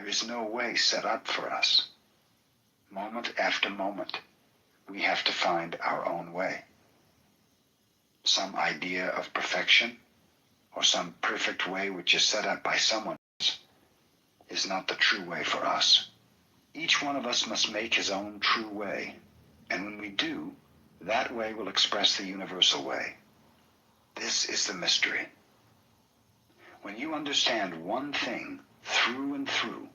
is no way set up for us. Moment after moment, we have to find our own way. Some idea of perfection, or some perfect way which is set up by someone else, is not the true way for us. Each one of us must make his own true way, and when we do, that way will express the universal way. This is the mystery. When you understand one thing through and through,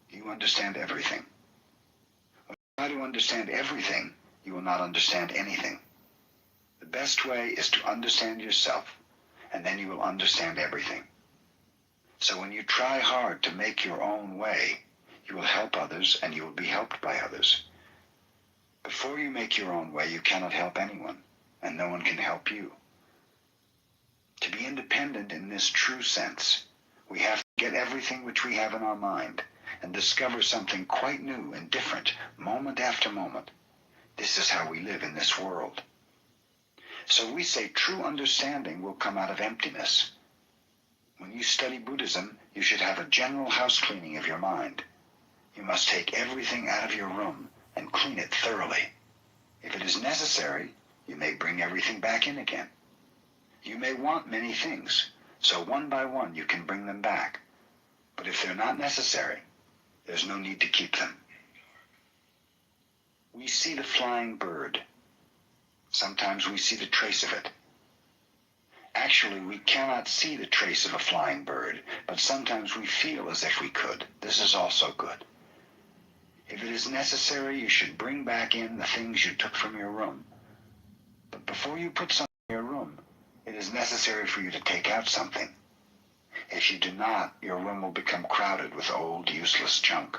you understand everything. When you try to understand everything, you will not understand anything. The best way is to understand yourself, and then you will understand everything. So when you try hard to make your own way, you will help others and you will be helped by others. Before you make your own way, you cannot help anyone, and no one can help you. To be independent in this true sense, we have to get everything which we have in our mind and discover something quite new and different moment after moment. This is how we live in this world. So we say true understanding will come out of emptiness. When you study Buddhism, you should have a general house cleaning of your mind. You must take everything out of your room and clean it thoroughly. If it is necessary, you may bring everything back in again. You may want many things, so one by one you can bring them back. But if they're not necessary, there's no need to keep them. We see the flying bird. Sometimes we see the trace of it. Actually, we cannot see the trace of a flying bird, but sometimes we feel as if we could. This is also good. If it is necessary, you should bring back in the things you took from your room. But before you put something in your room, it is necessary for you to take out something. If you do not, your room will become crowded with old, useless junk.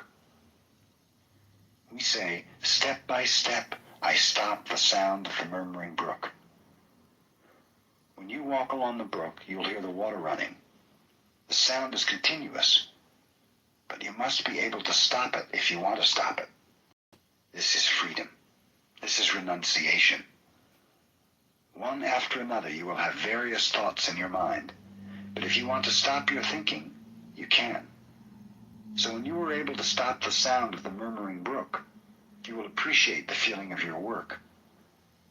We say, step by step, I stop the sound of the murmuring brook. When you walk along the brook, you'll hear the water running. The sound is continuous, but you must be able to stop it if you want to stop it. This is freedom. This is renunciation. One after another, you will have various thoughts in your mind, but if you want to stop your thinking, you can. So when you are able to stop the sound of the murmuring brook, you will appreciate the feeling of your work.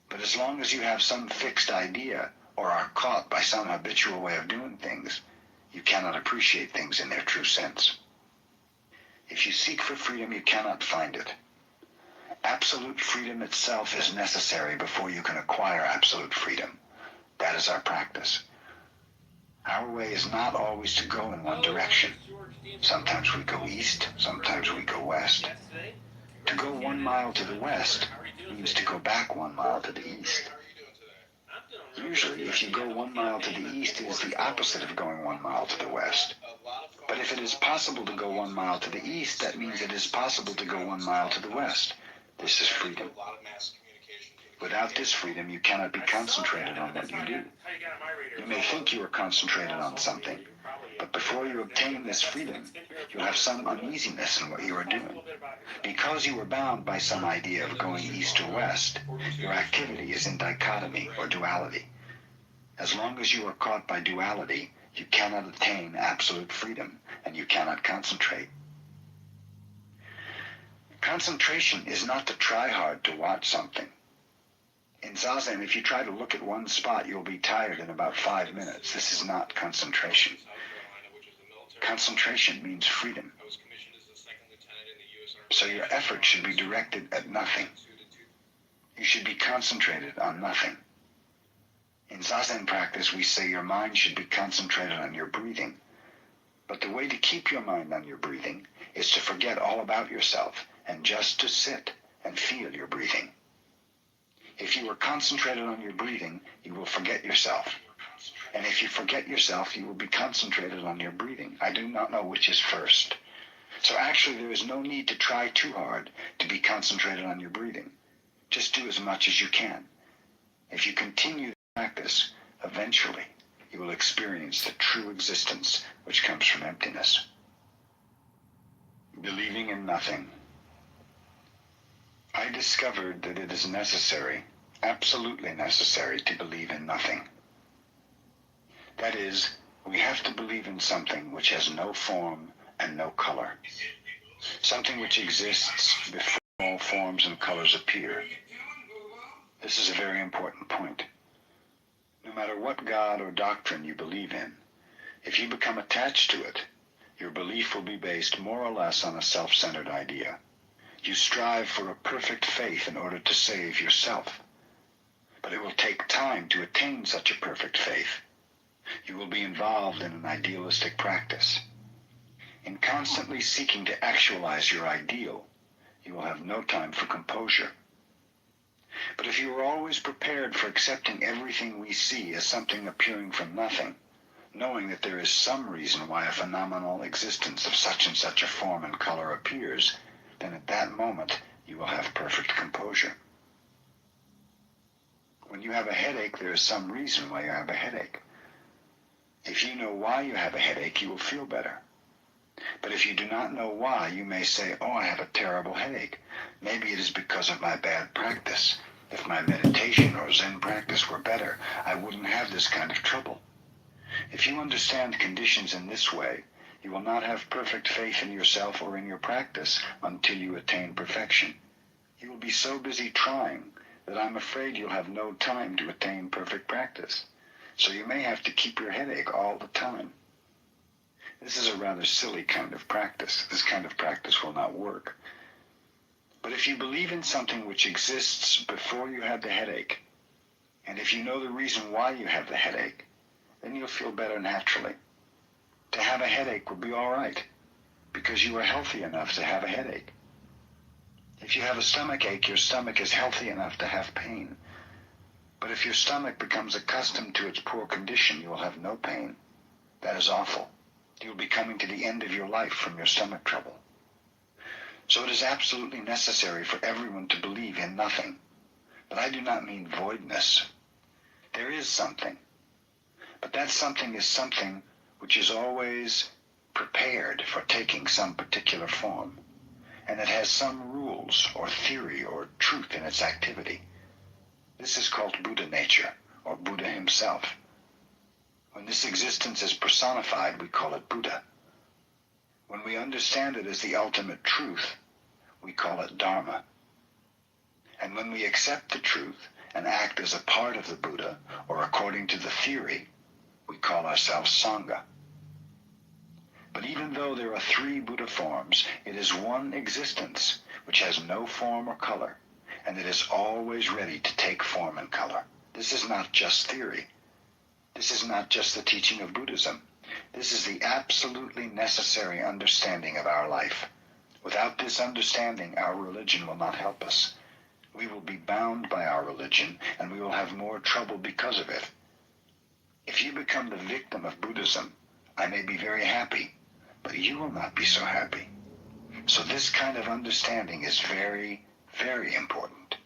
But as long as you have some fixed idea or are caught by some habitual way of doing things, you cannot appreciate things in their true sense. If you seek for freedom, you cannot find it. Absolute freedom itself is necessary before you can acquire absolute freedom. That is our practice. Our way is not always to go in one direction. Sometimes we go east, sometimes we go west. To go 1 mile to the west means to go back 1 mile to the east. Usually, if you go 1 mile to the east, it is the opposite of going 1 mile to the west. But if it is possible to go 1 mile to the east, that means it is possible to go 1 mile to the west. This is freedom. Without this freedom, you cannot be concentrated on what you do. You may think you are concentrated on something, but before you obtain this freedom, you have some uneasiness in what you are doing. Because you are bound by some idea of going east or west, your activity is in dichotomy or duality. As long as you are caught by duality, you cannot attain absolute freedom, and you cannot concentrate. Concentration is not to try hard to watch something. In Zazen, if you try to look at one spot, you'll be tired in about 5 minutes. This is not concentration. Concentration means freedom. So your effort should be directed at nothing. You should be concentrated on nothing. In Zazen practice, we say your mind should be concentrated on your breathing. But the way to keep your mind on your breathing is to forget all about yourself and just to sit and feel your breathing. If you are concentrated on your breathing, you will forget yourself. And if you forget yourself, you will be concentrated on your breathing. I do not know which is first. So actually, there is no need to try too hard to be concentrated on your breathing. Just do as much as you can. If you continue the practice, eventually you will experience the true existence which comes from emptiness. Believing in nothing. I discovered that it is necessary, absolutely necessary, to believe in nothing. That is, we have to believe in something which has no form and no color. something which exists before all forms and colors appear. This is a very important point. No matter what God or doctrine you believe in, if you become attached to it, your belief will be based more or less on a self-centered idea. You strive for a perfect faith in order to save yourself. But it will take time to attain such a perfect faith. You will be involved in an idealistic practice. In constantly seeking to actualize your ideal, you will have no time for composure. But if you are always prepared for accepting everything we see as something appearing from nothing, knowing that there is some reason why a phenomenal existence of such and such a form and color appears, then at that moment you will have perfect composure. When you have a headache, there is some reason why you have a headache. If you know why you have a headache, you will feel better. But if you do not know why, you may say, "Oh, I have a terrible headache. Maybe it is because of my bad practice. If my meditation or Zen practice were better, I wouldn't have this kind of trouble." If you understand conditions in this way, you will not have perfect faith in yourself or in your practice until you attain perfection. You will be so busy trying that I'm afraid you'll have no time to attain perfect practice. So you may have to keep your headache all the time. This is a rather silly kind of practice. This kind of practice will not work. But if you believe in something which exists before you have the headache, and if you know the reason why you have the headache, then you'll feel better naturally. To have a headache will be all right, because you are healthy enough to have a headache. If you have a stomach ache, your stomach is healthy enough to have pain. But if your stomach becomes accustomed to its poor condition, you will have no pain. That is awful. You'll be coming to the end of your life from your stomach trouble. So it is absolutely necessary for everyone to believe in nothing. But I do not mean voidness. There is something. But that something is something which is always prepared for taking some particular form, and it has some rules or theory or truth in its activity. This is called Buddha nature, or Buddha himself. When this existence is personified, we call it Buddha. When we understand it as the ultimate truth, we call it Dharma. And when we accept the truth and act as a part of the Buddha, or according to the theory, we call ourselves Sangha. But even though there are 3 Buddha forms, it is one existence which has no form or color, and it is always ready to take form and color. This is not just theory. This is not just the teaching of Buddhism. This is the absolutely necessary understanding of our life. Without this understanding, our religion will not help us. We will be bound by our religion, and we will have more trouble because of it. If you become the victim of Buddhism, I may be very happy, but you will not be so happy. So this kind of understanding is very, very important.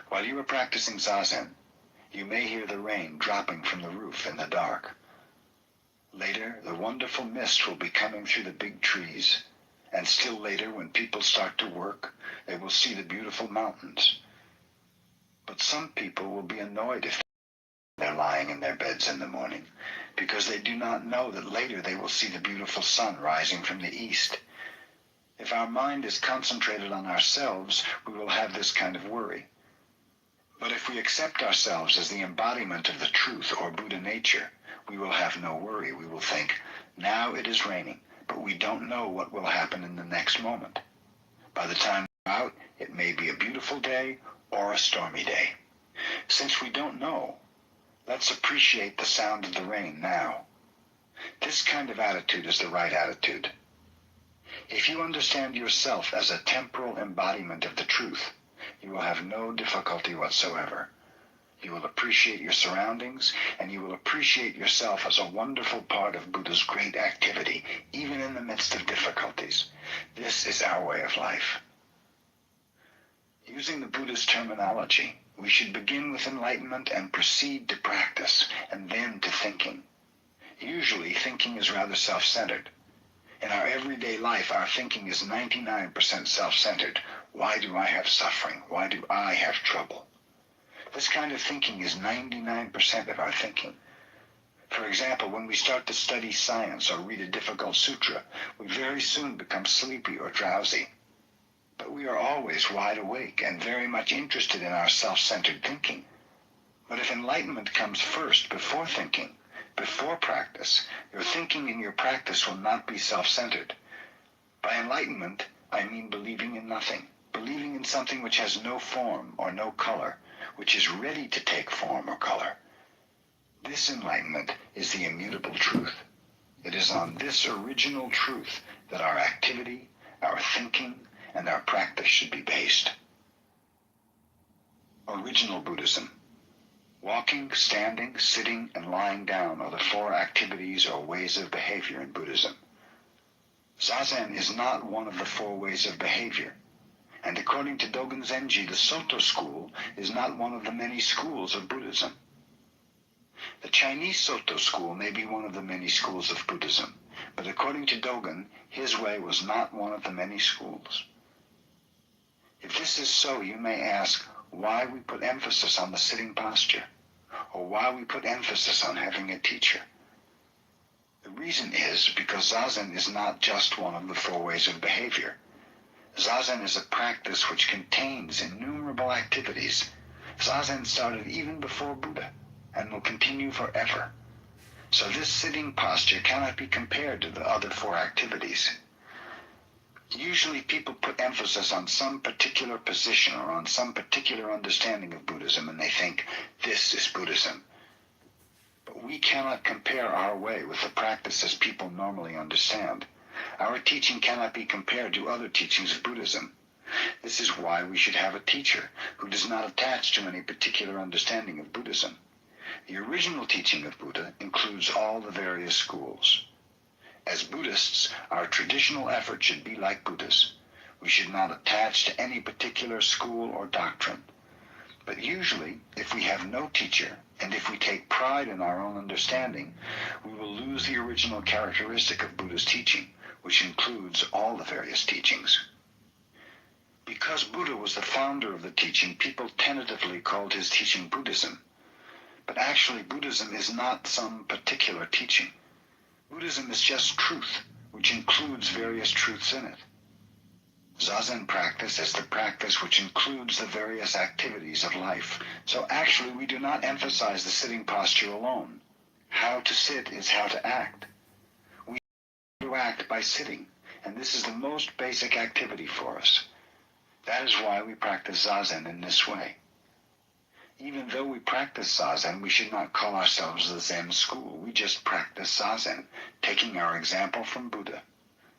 While you are practicing Zazen, you may hear the rain dropping from the roof in the dark. Later, the wonderful mist will be coming through the big trees, and still later, when people start to work, they will see the beautiful mountains. But some people will be annoyed if they're lying in their beds in the morning, because they do not know that later they will see the beautiful sun rising from the east. If our mind is concentrated on ourselves, we will have this kind of worry. But if we accept ourselves as the embodiment of the truth or Buddha nature, we will have no worry. We will think, now it is raining, but we don't know what will happen in the next moment. By the time we're out, it may be a beautiful day or a stormy day. Since we don't know, let's appreciate the sound of the rain now. This kind of attitude is the right attitude. If you understand yourself as a temporal embodiment of the truth, you will have no difficulty whatsoever. You will appreciate your surroundings, and you will appreciate yourself as a wonderful part of Buddha's great activity, even in the midst of difficulties. This is our way of life. Using the Buddha's terminology, we should begin with enlightenment and proceed to practice, and then to thinking. Usually, thinking is rather self-centered. In our everyday life, our thinking is 99% self-centered. Why do I have suffering? Why do I have trouble? This kind of thinking is 99% of our thinking. For example, when we start to study science or read a difficult sutra, we very soon become sleepy or drowsy. But we are always wide awake and very much interested in our self-centered thinking. But if enlightenment comes first, before thinking, before practice, your thinking and your practice will not be self-centered. By enlightenment, I mean believing in nothing, believing in something which has no form or no color, which is ready to take form or color. This enlightenment is the immutable truth. It is on this original truth that our activity, our thinking, and our practice should be based. Original Buddhism. Walking, standing, sitting, and lying down are the 4 activities or ways of behavior in Buddhism. Zazen is not one of the 4 ways of behavior, and according to Dogen Zenji, the Soto school is not one of the many schools of Buddhism. The Chinese Soto school may be one of the many schools of Buddhism, but according to Dogen, his way was not one of the many schools. If this is so, you may ask why we put emphasis on the sitting posture, or why we put emphasis on having a teacher. The reason is because Zazen is not just one of the 4 ways of behavior. Zazen is a practice which contains innumerable activities. Zazen started even before Buddha and will continue forever. So this sitting posture cannot be compared to the other 4 activities. Usually people put emphasis on some particular position or on some particular understanding of Buddhism, and they think, this is Buddhism. But we cannot compare our way with the practices people normally understand. Our teaching cannot be compared to other teachings of Buddhism. This is why we should have a teacher who does not attach to any particular understanding of Buddhism. The original teaching of Buddha includes all the various schools. As Buddhists, our traditional effort should be like Buddha's. We should not attach to any particular school or doctrine. But usually, if we have no teacher, and if we take pride in our own understanding, we will lose the original characteristic of Buddha's teaching, which includes all the various teachings. Because Buddha was the founder of the teaching, people tentatively called his teaching Buddhism. But actually, Buddhism is not some particular teaching. Buddhism is just truth, which includes various truths in it. Zazen practice is the practice which includes the various activities of life. So actually, we do not emphasize the sitting posture alone. How to sit is how to act. We to act by sitting, and this is the most basic activity for us. That is why we practice Zazen in this way. Even though we practice Zazen, we should not call ourselves the Zen school. We just practice Zazen, taking our example from Buddha.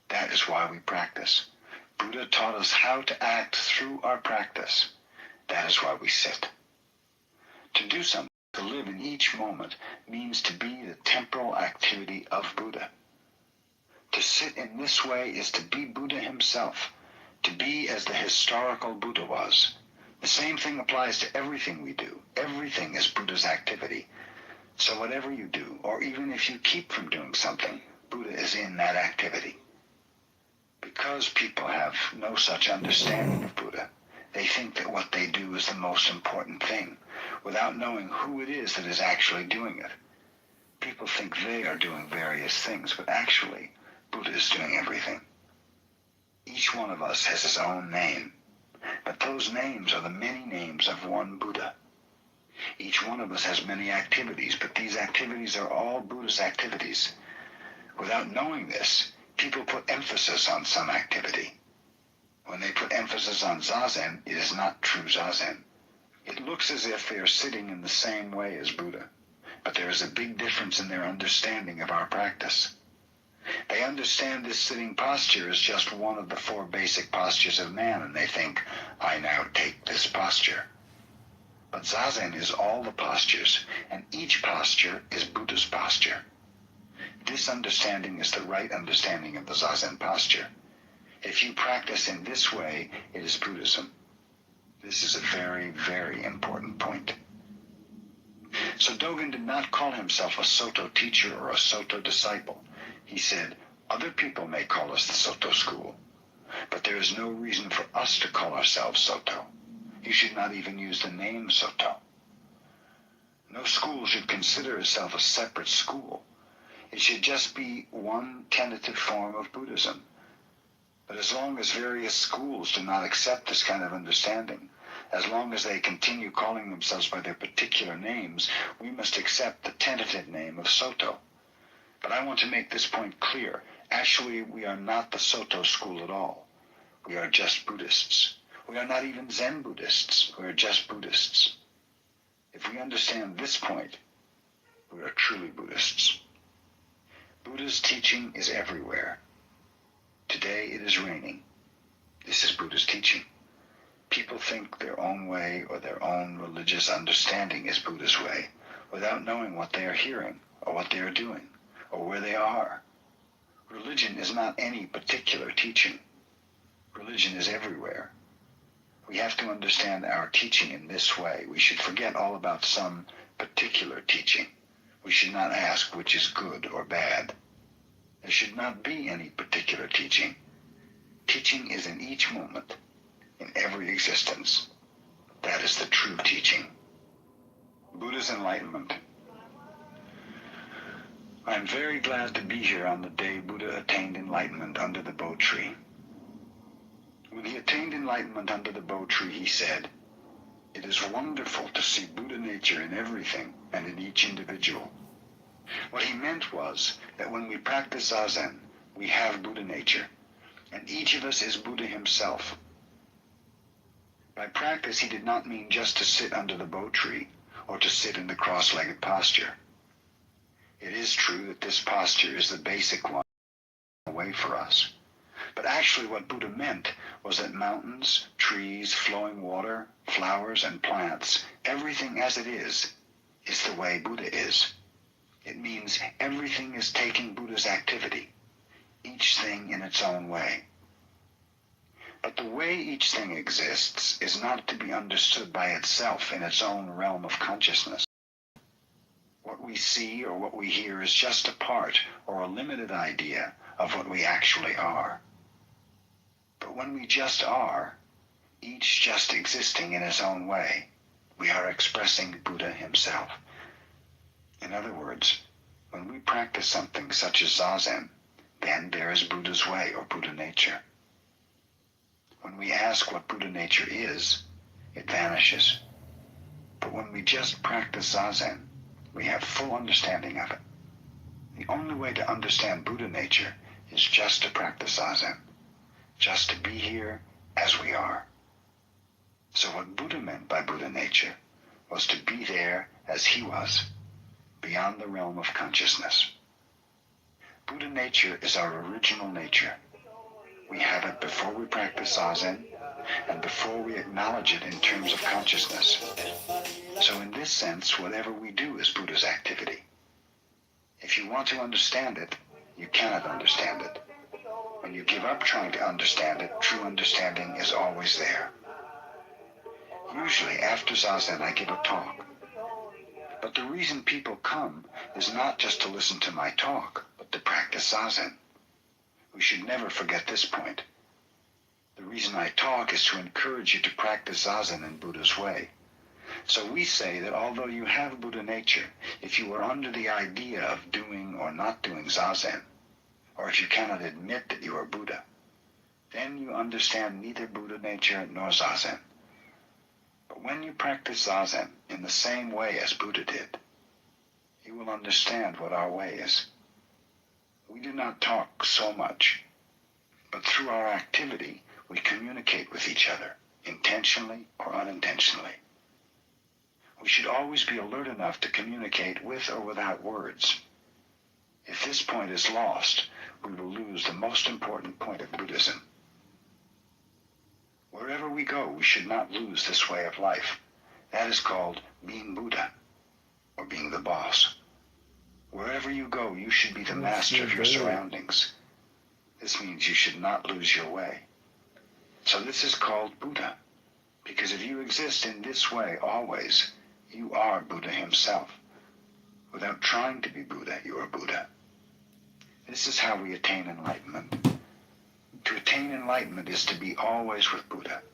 That is why we practice. Buddha taught us how to act through our practice. That is why we sit. To do something, to live in each moment, means to be the temporal activity of Buddha. To sit in this way is to be Buddha himself, to be as the historical Buddha was. The same thing applies to everything we do. Everything is Buddha's activity. So whatever you do, or even if you keep from doing something, Buddha is in that activity. Because people have no such understanding of Buddha, they think that what they do is the most important thing, without knowing who it is that is actually doing it. People think they are doing various things, but actually, Buddha is doing everything. Each one of us has his own name, but those names are the many names of one Buddha. Each one of us has many activities, but these activities are all Buddha's activities. Without knowing this, people put emphasis on some activity. When they put emphasis on Zazen, it is not true Zazen. It looks as if they are sitting in the same way as Buddha, but there is a big difference in their understanding of our practice. They understand this sitting posture is just one of the 4 basic postures of man, and they think, I now take this posture. But Zazen is all the postures, and each posture is Buddha's posture. This understanding is the right understanding of the Zazen posture. If you practice in this way, it is Buddhism. This is a very, very important point. So Dogen did not call himself a Soto teacher or a Soto disciple. He said, other people may call us the Soto school, but there is no reason for us to call ourselves Soto. You should not even use the name Soto. No school should consider itself a separate school. It should just be one tentative form of Buddhism. But as long as various schools do not accept this kind of understanding, as long as they continue calling themselves by their particular names, we must accept the tentative name of Soto. But I want to make this point clear. Actually, we are not the Soto school at all. We are just Buddhists. We are not even Zen Buddhists. We are just Buddhists. If we understand this point, we are truly Buddhists. Buddha's teaching is everywhere. Today it is raining. This is Buddha's teaching. People think their own way or their own religious understanding is Buddha's way, without knowing what they are hearing, or what they are doing, or where they are. Religion is not any particular teaching. Religion is everywhere. We have to understand our teaching in this way. We should forget all about some particular teaching. We should not ask which is good or bad. There should not be any particular teaching. Teaching is in each moment, in every existence. That is the true teaching. Buddha's enlightenment. I am very glad to be here on the day Buddha attained enlightenment under the Bo tree. When he attained enlightenment under the Bo tree, he said, "It is wonderful to see Buddha nature in everything and in each individual." What he meant was that when we practice Zazen, we have Buddha nature, and each of us is Buddha himself. By practice, he did not mean just to sit under the Bo tree or to sit in the cross-legged posture. It is true that this posture is the basic one way for us. But actually what Buddha meant was that mountains, trees, flowing water, flowers, and plants, everything as it is the way Buddha is. It means everything is taking Buddha's activity, each thing in its own way. But the way each thing exists is not to be understood by itself in its own realm of consciousness. What we see or what we hear is just a part or a limited idea of what we actually are. But when we just are, each just existing in its own way, we are expressing Buddha himself. In other words, when we practice something such as Zazen, then there is Buddha's way or Buddha nature. When we ask what Buddha nature is, it vanishes. But when we just practice Zazen, we have full understanding of it. The only way to understand Buddha nature is just to practice Zazen, just to be here as we are. So what Buddha meant by Buddha nature was to be there as he was, beyond the realm of consciousness. Buddha nature is our original nature. We have it before we practice Zazen and before we acknowledge it in terms of consciousness. So in this sense, whatever we do is Buddha's activity. If you want to understand it, you cannot understand it. When you give up trying to understand it, true understanding is always there. Usually after Zazen, I give a talk. But the reason people come is not just to listen to my talk, but to practice Zazen. We should never forget this point. The reason I talk is to encourage you to practice Zazen in Buddha's way. So we say that although you have Buddha nature, if you are under the idea of doing or not doing Zazen, or if you cannot admit that you are Buddha, then you understand neither Buddha nature nor Zazen. But when you practice Zazen in the same way as Buddha did, you will understand what our way is. We do not talk so much, but through our activity, we communicate with each other, intentionally or unintentionally. We should always be alert enough to communicate with or without words. If this point is lost, we will lose the most important point of Buddhism. Wherever we go, we should not lose this way of life. That is called being Buddha, or being the boss. Wherever you go, you should be the master of your surroundings. This means you should not lose your way. So this is called Buddha, because if you exist in this way always, you are Buddha himself. Without trying to be Buddha, you are Buddha. This is how we attain enlightenment. To attain enlightenment is to be always with Buddha.